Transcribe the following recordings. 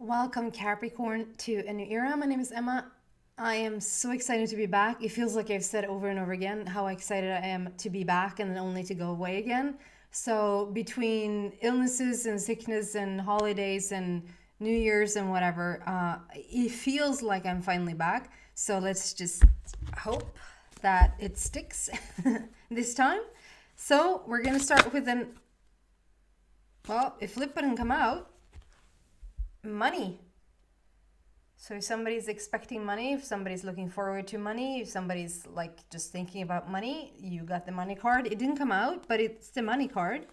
Welcome, Capricorn, to a new era. My name is Emma. I am so excited to be back. It feels like I've said over and over again how excited I am to be back and then only to go away again. So, between illnesses and sickness and holidays and New Year's and whatever, it feels like I'm finally back. So, let's just hope that it sticks this time. So, we're going to start with if flip didn't come out, money. So if somebody's expecting money, if somebody's looking forward to money, if somebody's like just thinking about money, you got the money card. It didn't come out, but it's the money card.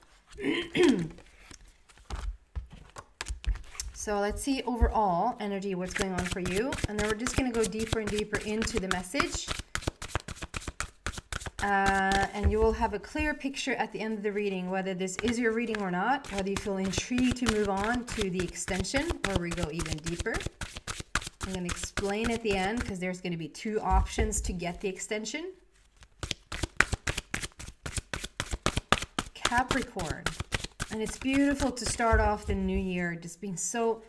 So let's see overall energy, what's going on for you. And then we're just going to go deeper and deeper into the message. And you will have a clear picture at the end of the reading, whether this is your reading or not, whether you feel intrigued to move on to the extension where we go even deeper. I'm going to explain at the end because there's going to be two options to get the extension. Capricorn. And it's beautiful to start off the new year just being so,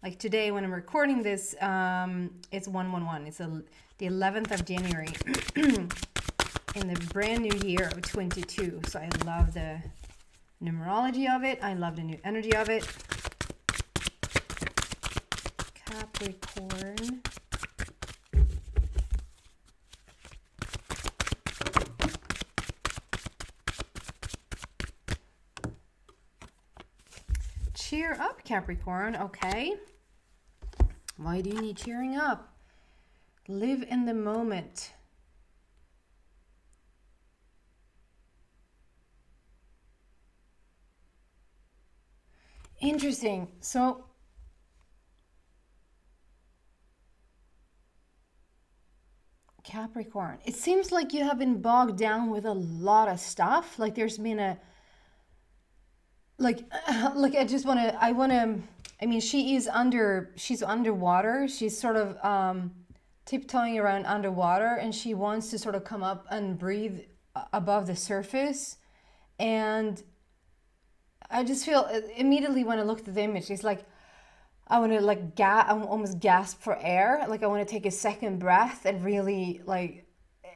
like today when I'm recording this, it's 111. It's the 11th of January. In the brand new year of 22. So I love the numerology of it. I love the new energy of it. Capricorn. Cheer up, Capricorn. Okay. Why do you need cheering up? Live in the moment. Interesting. So Capricorn, it seems like you have been bogged down with a lot of stuff. Like there's been I mean, she's underwater. She's sort of tiptoeing around underwater, and she wants to sort of come up and breathe above the surface. And I just feel immediately when I looked at the image, it's like I want to I almost gasp for air. Like I want to take a second breath and really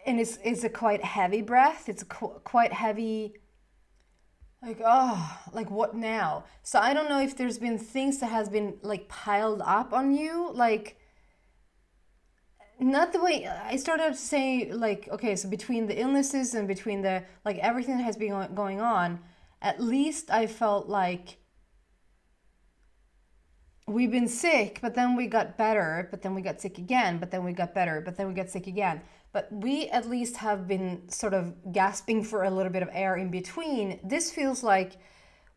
and it's a quite heavy breath. It's quite heavy. Like, oh, like what now? So I don't know if there's been things that has been like piled up on you. Like, not the way I started out to say, like, okay, so between the illnesses and between the, like everything that has been going on, at least I felt like we've been sick, but then we got better, but then we got sick again, but then we got better, but then we got sick again. But we at least have been sort of gasping for a little bit of air in between. This feels like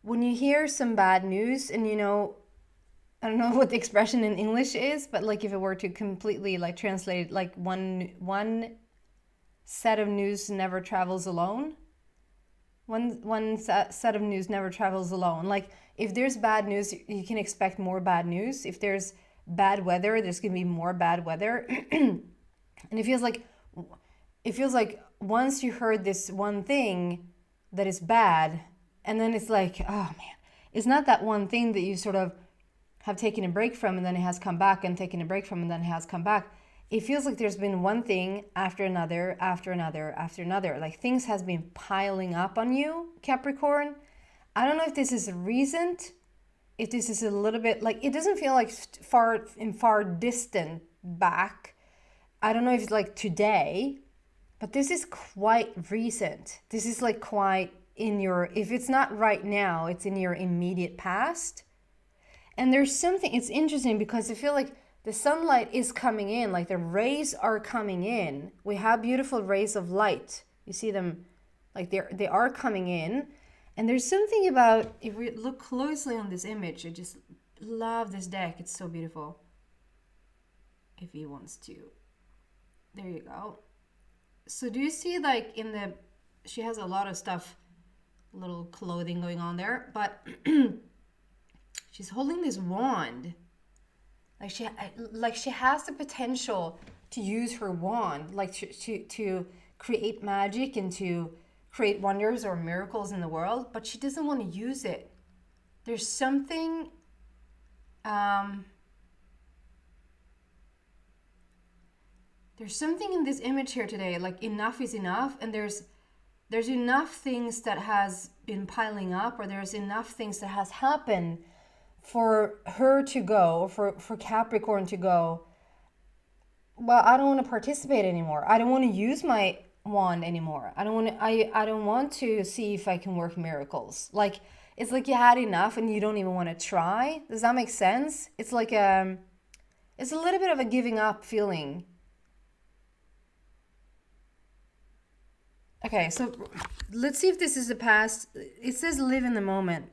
when you hear some bad news and I don't know what the expression in English is, but like if it were to completely like translate it, like one set of news never travels alone. One set of news never travels alone. Like if there's bad news, you can expect more bad news. If there's bad weather, there's going to be more bad weather. And it feels like once you heard this one thing that is bad, and then it's like, oh man, it's not that one thing that you sort of have taken a break from and then it has come back, and taken a break from and then it has come back. It feels like there's been one thing after another, after another, after another. Like things has been piling up on you, Capricorn. I don't know if this is recent, if this is a little bit like, it doesn't feel like far distant back. I don't know if it's like today, but this is quite recent. This is like quite if it's not right now, it's in your immediate past. And there's something, it's interesting because I feel like the sunlight is coming in, like the rays are coming in. We have beautiful rays of light. You see them, like they are coming in. And there's something about, if we look closely on this image, I just love this deck. It's so beautiful. If he wants to. There you go. So do you see like she has a lot of stuff, little clothing going on there, but she's holding this wand. Like she has the potential to use her wand, like to create magic and to create wonders or miracles in the world, but she doesn't want to use it. There's something there's something in this image here today, like enough is enough, and there's enough things that has been piling up, or there's enough things that has happened for her to go, for Capricorn to go, well, I don't want to participate anymore. I don't want to use my wand anymore. I don't want to see if I can work miracles. Like, it's like you had enough and you don't even want to try. Does that make sense? It's like it's a little bit of a giving up feeling. Okay, so let's see if this is the past. It says live in the moment.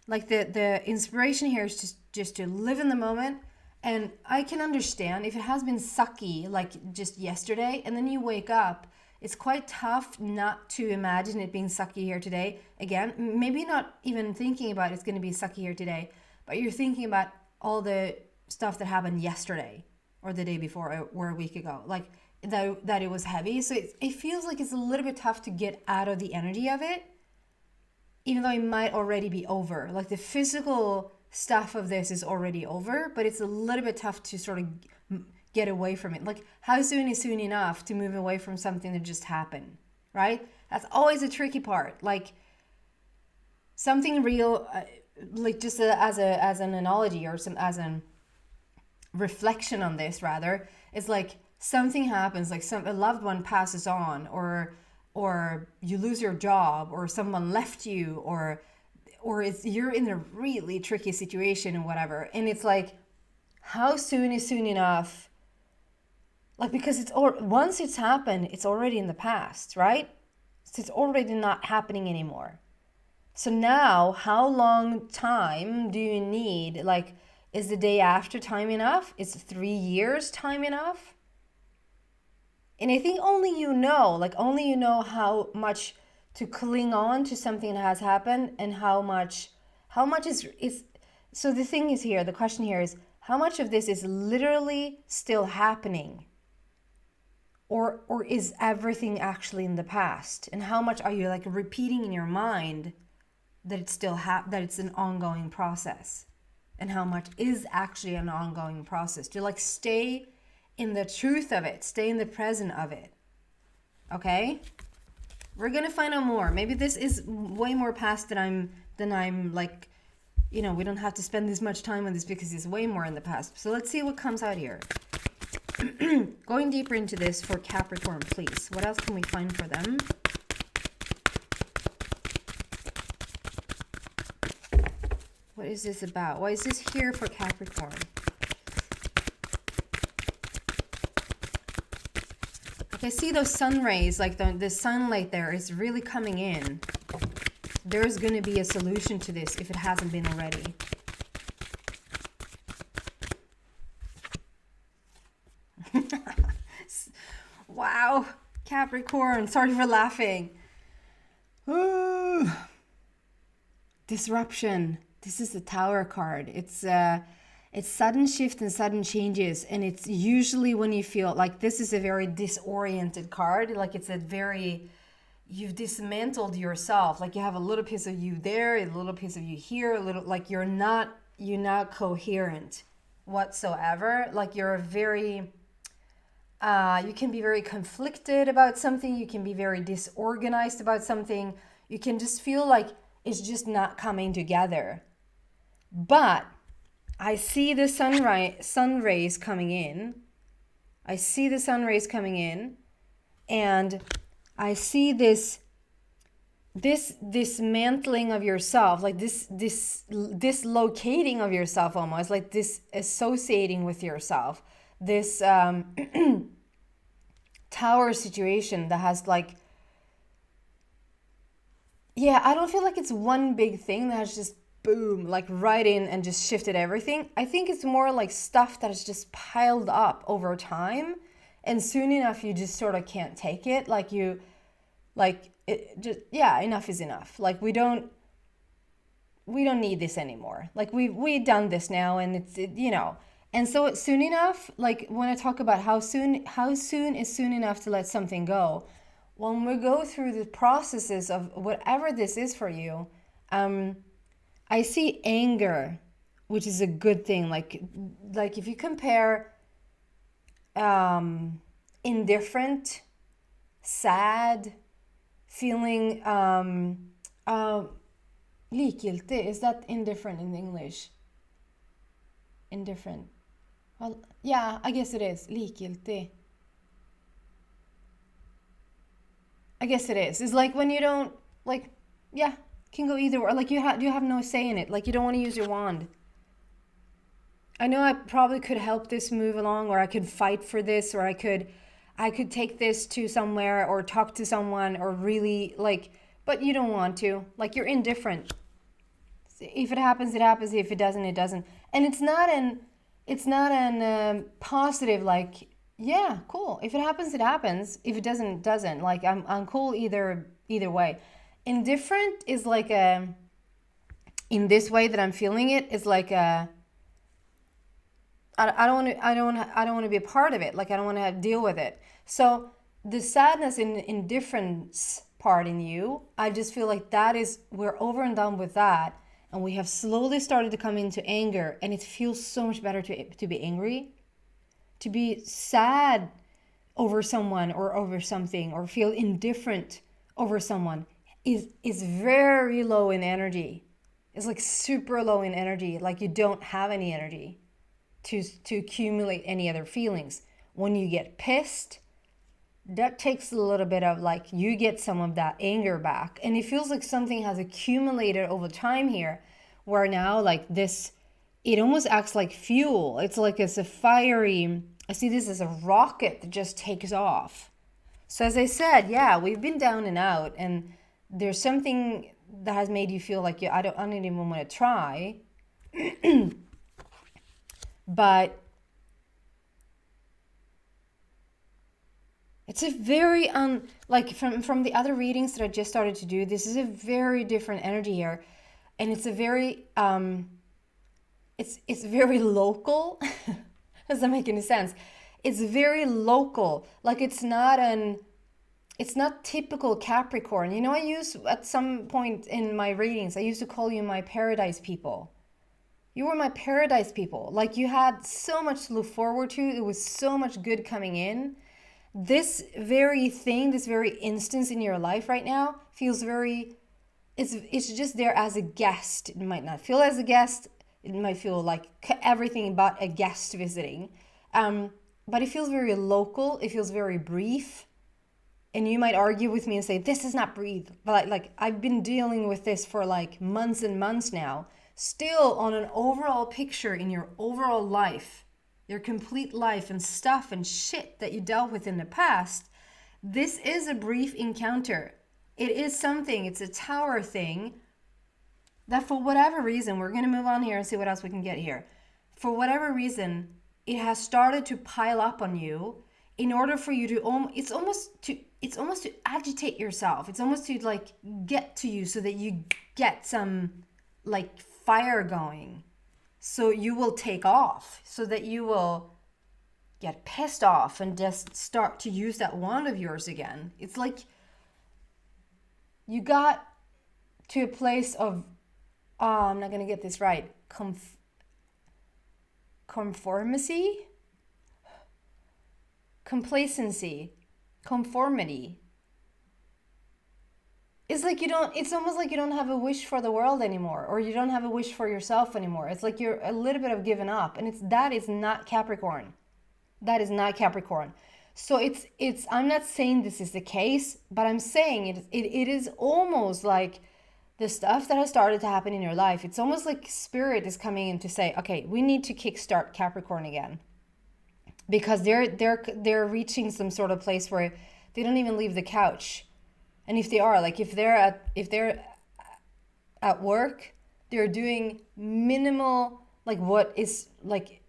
Like the inspiration here is just to live in the moment. And I can understand if it has been sucky, like just yesterday, and then you wake up, it's quite tough not to imagine it being sucky here today. Again, maybe not even thinking about it's going to be sucky here today, but you're thinking about all the stuff that happened yesterday or the day before or a week ago, like that it was heavy. So it feels like it's a little bit tough to get out of the energy of it, even though it might already be over. Like the physical stuff of this is already over, but it's a little bit tough to sort of get away from it. Like, how soon is soon enough to move away from something that just happened, right? That's always a tricky part. Like, something real, like just as an analogy or as a reflection on this, rather, it's like something happens, like a loved one passes on, or you lose your job, or someone left you, or you're in a really tricky situation and whatever. And it's like, how soon is soon enough? Like, because once it's happened, it's already in the past, right? So it's already not happening anymore. So now, how long time do you need? Like, is the day after time enough? Is 3 years time enough? And I think only you know how much to cling on to something that has happened, and how much is so the thing is here, the question here is, how much of this is literally still happening, or is everything actually in the past? And how much are you like repeating in your mind that it's still that it's an ongoing process, and how much is actually an ongoing process? To like stay in the truth of it, stay in the present of it. Okay? We're gonna find out more. Maybe this is way more past than I'm like, we don't have to spend this much time on this because it's way more in the past. So let's see what comes out here. Going deeper into this for Capricorn, please. What else can we find for them? What is this about? Why is this here for Capricorn? I see those sun rays, like the sunlight there is really coming in. There's going to be a solution to this if it hasn't been already. Wow, Capricorn, sorry for laughing. Disruption. This is the Tower card. It's sudden shift and sudden changes, and it's usually when you feel like this is a very disoriented card. Like you've dismantled yourself. Like you have a little piece of you there, a little piece of you here, a little, like you're not coherent whatsoever. Like you're very, you can be very conflicted about something. You can be very disorganized about something. You can just feel like it's just not coming together. But I see the sun rays coming in. I see the sun rays coming in, and I see this dismantling of yourself, like this dislocating of yourself, almost like this associating with yourself. This Tower situation that has like, yeah, I don't feel like it's one big thing that has just boom, like right in and just shifted everything. I think it's more like stuff that is just piled up over time, and soon enough you just sort of can't take it. Like enough is enough. Like we don't need this anymore. Like we've done this now, and and so it's soon enough. Like when I talk about how soon is soon enough to let something go, when we go through the processes of whatever this is for you, I see anger, which is a good thing. Like if you compare indifferent, sad, feeling likgiltig. Is that indifferent in English? Indifferent. Well, yeah, I guess it is. Likgiltig. I guess it is. It's like when you don't, like, yeah, can go either way. Like you have no say in it. Like you don't want to use your wand. I know I probably could help this move along, or I could fight for this, or I could take this to somewhere or talk to someone or really like, but you don't want to. Like you're indifferent. If it happens, it happens. If it doesn't, it doesn't. And it's not an positive like, yeah, cool. If it happens, it happens. If it doesn't, it doesn't. Like I'm cool either way. Indifferent is like in this way that I'm feeling it is like I don't want to be a part of it. Like I don't want to deal with it. So the sadness and indifference part in you, I just feel like we're over and done with that, and we have slowly started to come into anger, and it feels so much better to be angry, to be sad over someone or over something, or feel indifferent over someone is very low in energy. It's like super low in energy, like you don't have any energy to accumulate any other feelings. When you get pissed, that takes a little bit of like, you get some of that anger back. And it feels like something has accumulated over time here, where now like this, it almost acts like fuel. It's like it's a fiery, I see this as a rocket that just takes off. So as I said, yeah, we've been down and out, and there's something that has made you feel like, yeah, I don't even want to try. But it's a very like from the other readings that I just started to do, this is a very different energy here, and it's a very it's very local. Does that make any sense? It's very local. Like it's not typical Capricorn. You know, I used at some point in my readings, I used to call you my paradise people. You were my paradise people. Like you had so much to look forward to. It was so much good coming in. This very thing, this very instance in your life right now feels very, it's just there as a guest. It might not feel as a guest. It might feel like everything but a guest visiting. But it feels very local. It feels very brief. And you might argue with me and say, this is not brief. But like I've been dealing with this for like months and months now. Still on an overall picture in your overall life, your complete life and stuff and shit that you dealt with in the past, this is a brief encounter. It is something, it's a tower thing that for whatever reason, we're going to move on here and see what else we can get here. For whatever reason, it has started to pile up on you in order for you to, it's almost to agitate yourself. It's almost to like get to you so that you get some like fire going. So you will take off, so that you will get pissed off and just start to use that wand of yours again. It's like you got to a place of, I'm not going to get this right, conformity, complacency, conformity. It's like it's almost like you don't have a wish for the world anymore, or you don't have a wish for yourself anymore. It's like you're a little bit of given up, and that is not Capricorn. That is not Capricorn. So it's I'm not saying this is the case, but I'm saying it is almost like the stuff that has started to happen in your life. It's almost like spirit is coming in to say, okay, we need to kickstart Capricorn again, because they're reaching some sort of place where they don't even leave the couch. And if they are, like if they're at work, they're doing minimal, like what is like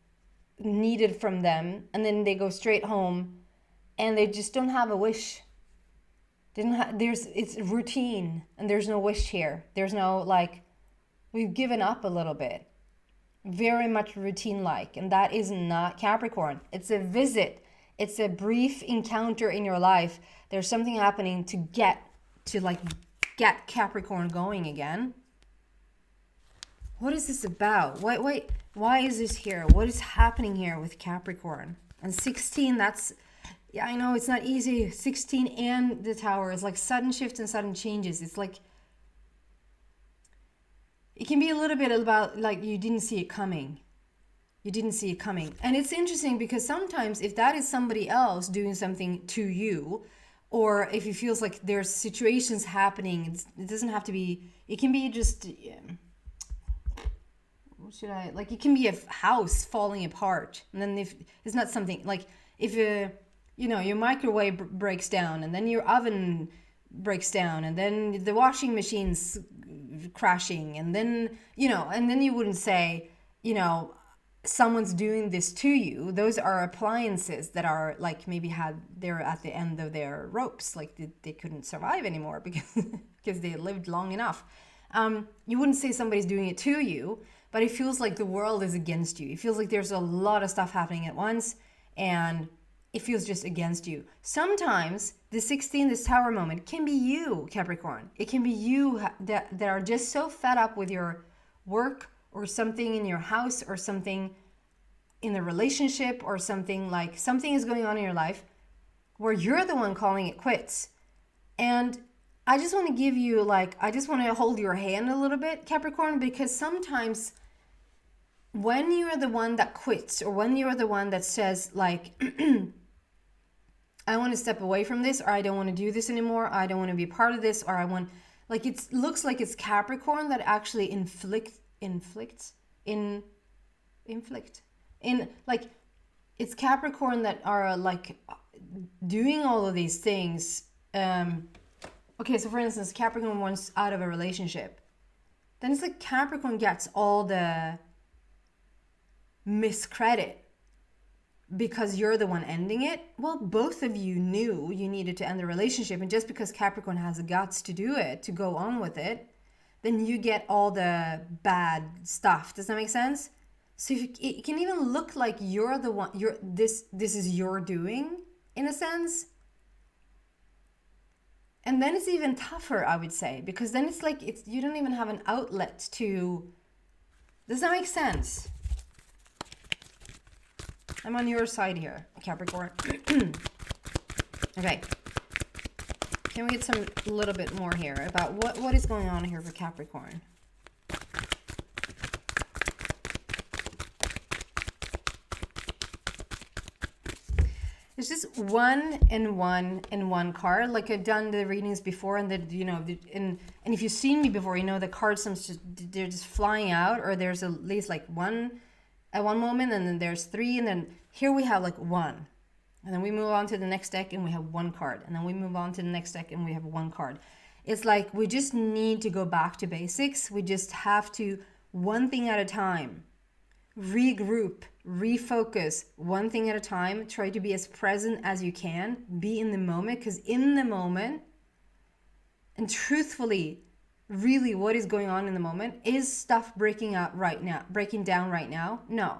needed from them, and then they go straight home, and they just don't have a wish. It's routine, and there's no wish here. There's no like, we've given up a little bit. Very much routine-like, and that is not Capricorn. It's a visit. It's a brief encounter in your life. There's something happening to get Capricorn going again. What is this about? Why is this here? What is happening here with Capricorn? And 16, that's, yeah, I know it's not easy. 16 and the Tower is like sudden shifts and sudden changes. It's like, it can be a little bit about like you didn't see it coming. You didn't see it coming. And it's interesting because sometimes if that is somebody else doing something to you, or if it feels like there's situations happening, it doesn't have to be, it can be just, should I, like, it can be a house falling apart. And then if it's not something like, if your microwave breaks down, and then your oven breaks down, and then the washing machine's crashing, and then you wouldn't say, someone's doing this to you. Those are appliances that are like maybe they're at the end of their ropes, like they couldn't survive anymore because they lived long enough. You wouldn't say somebody's doing it to you, but it feels like the world is against you. It feels like there's a lot of stuff happening at once, and it feels just against you. Sometimes the 16, this Tower moment, can be you, Capricorn. It can be you that are just so fed up with your work, or something in your house, or something in the relationship, or something is going on in your life where you're the one calling it quits. And I just want to give you, I just want to hold your hand a little bit, Capricorn, because sometimes when you're the one that quits, or when you're the one that says I want to step away from this, or I don't want to do this anymore, I don't want to be part of this, or I want, it looks like it's Capricorn that actually it's Capricorn that are doing all of these things. Okay, so for instance, Capricorn wants out of a relationship. Then it's like Capricorn gets all the miscredit because you're the one ending it. Well, both of you knew you needed to end the relationship, and just because Capricorn has the guts to do it, to go on with it, then you get all the bad stuff. Does that make sense? So it can even look like you're the one, this is your doing, in a sense. And then it's even tougher, I would say, because then it's like you don't even have an outlet to. Does that make sense? I'm on your side here, Capricorn. Okay. Can we get a little bit more here about what is going on here for Capricorn? It's just one and one card. Like I've done the readings before, and and if you've seen me before, the cards they're just flying out, or there's at least one at one moment, and then there's three, and then here we have one. And then we move on to the next deck and we have one card. And then we move on to the next deck and we have one card. It's like we just need to go back to basics. We just have to, one thing at a time, regroup, refocus, one thing at a time. Try to be as present as you can. Be in the moment, because in the moment, and truthfully, really what is going on in the moment, is stuff breaking down right now? No.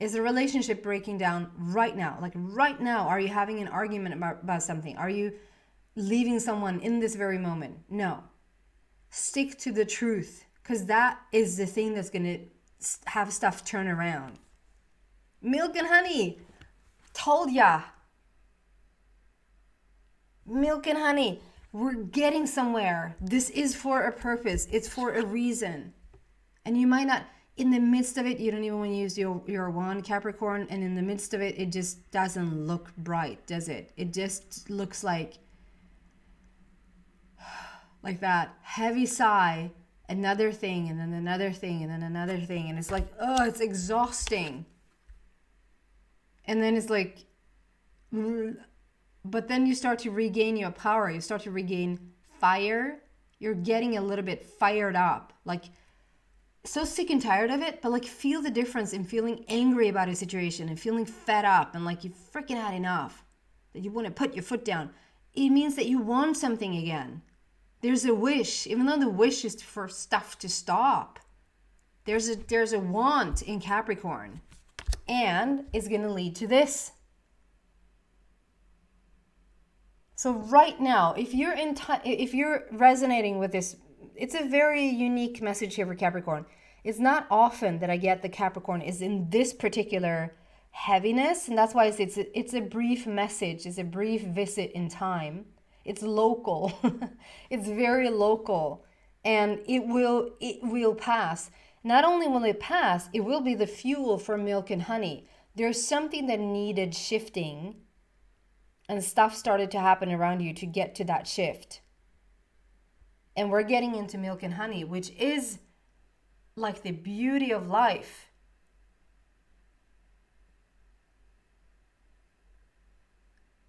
Is a relationship breaking down right now? Right now, are you having an argument about something? Are you leaving someone in this very moment? No. Stick to the truth, because that is the thing that's going to have stuff turn around. Milk and honey. Told ya. Milk and honey. We're getting somewhere. This is for a purpose. It's for a reason. And you might not... In the midst of it, you don't even want to use your wand, Capricorn, and in the midst of it, it just doesn't look bright, does it? It just looks like that heavy sigh, another thing, and then another thing, and then another thing, and it's like, oh, it's exhausting. And then it's like, but then you start to regain your power, you start to regain fire, you're getting a little bit fired up, so sick and tired of it, but feel the difference in feeling angry about a situation and feeling fed up and you freaking had enough, that you want to put your foot down. It means that you want something again. There's a wish, even though the wish is for stuff to stop. There's a want in Capricorn, and it's going to lead to this. So right now, if you're resonating with this, it's a very unique message here for Capricorn. It's not often that I get the Capricorn is in this particular heaviness, and that's why it's a brief message, it's a brief visit in time. It's local. It's very local, and it will pass. Not only will it pass, it will be the fuel for milk and honey. There's something that needed shifting, and stuff started to happen around you to get to that shift. And we're getting into milk and honey, which is like the beauty of life.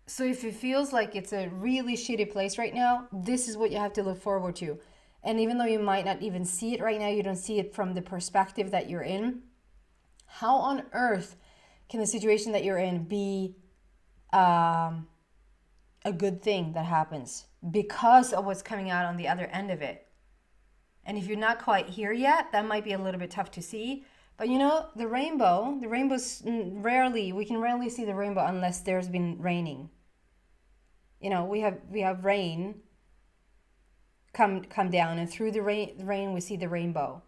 So if it feels like it's a really shitty place right now, this is what you have to look forward to. And even though you might not even see it right now, you don't see it from the perspective that you're in, how on earth can the situation that you're in be a good thing that happens because of what's coming out on the other end of it? And if you're not quite here yet, that might be a little bit tough to see. But you know, the rainbow's we can rarely see the rainbow unless there's been raining. You know, we have rain come down, and through the rain we see the rainbow.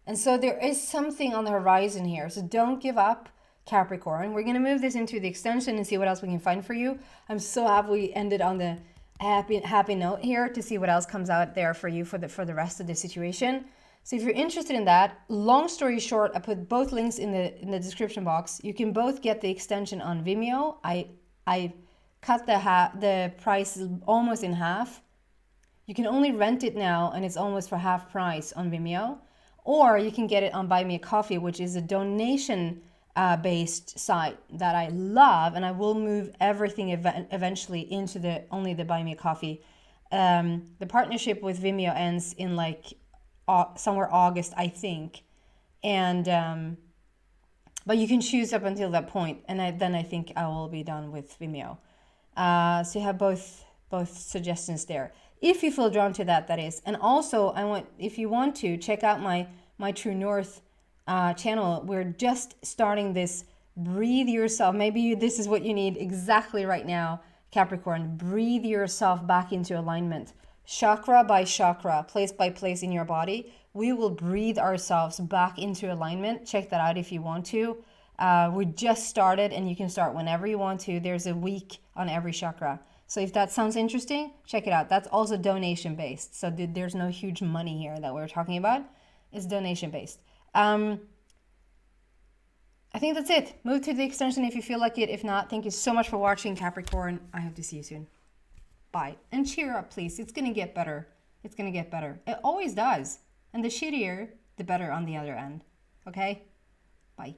And so there is something on the horizon here. So don't give up, Capricorn. We're going to move this into the extension and see what else we can find for you. I'm so happy we ended on the happy note here to see what else comes out there for you for the rest of the situation. So if you're interested in that, long story short, I put both links in the description box. You can both get the extension on Vimeo. I cut the price almost in half. You can only rent it now, and it's almost for half price on Vimeo. Or you can get it on Buy Me a Coffee, which is a donation based site that I love, and I will move everything eventually into only the Buy Me a Coffee. The partnership with Vimeo ends in like somewhere August, I think, and but you can choose up until that point, and then I think I will be done with Vimeo. So you have both suggestions there, if you feel drawn to that is. And also, if you want to check out my True North channel, we're just starting this breathe yourself. Maybe this is what you need exactly right now, Capricorn. Breathe yourself back into alignment, chakra by chakra, place by place in your body. We will breathe ourselves back into alignment. Check that out if you want to. We just started, and you can start whenever you want to. There's a week on every chakra. So if that sounds interesting, check it out. That's also donation based. So there's no huge money here that we're talking about. It's donation based. I think that's it. Move to the extension if you feel like it. If not, thank you so much for watching, Capricorn. I hope to see you soon. Bye. And cheer up, please. It's going to get better. It's going to get better. It always does. And the shittier, the better on the other end. Okay? Bye.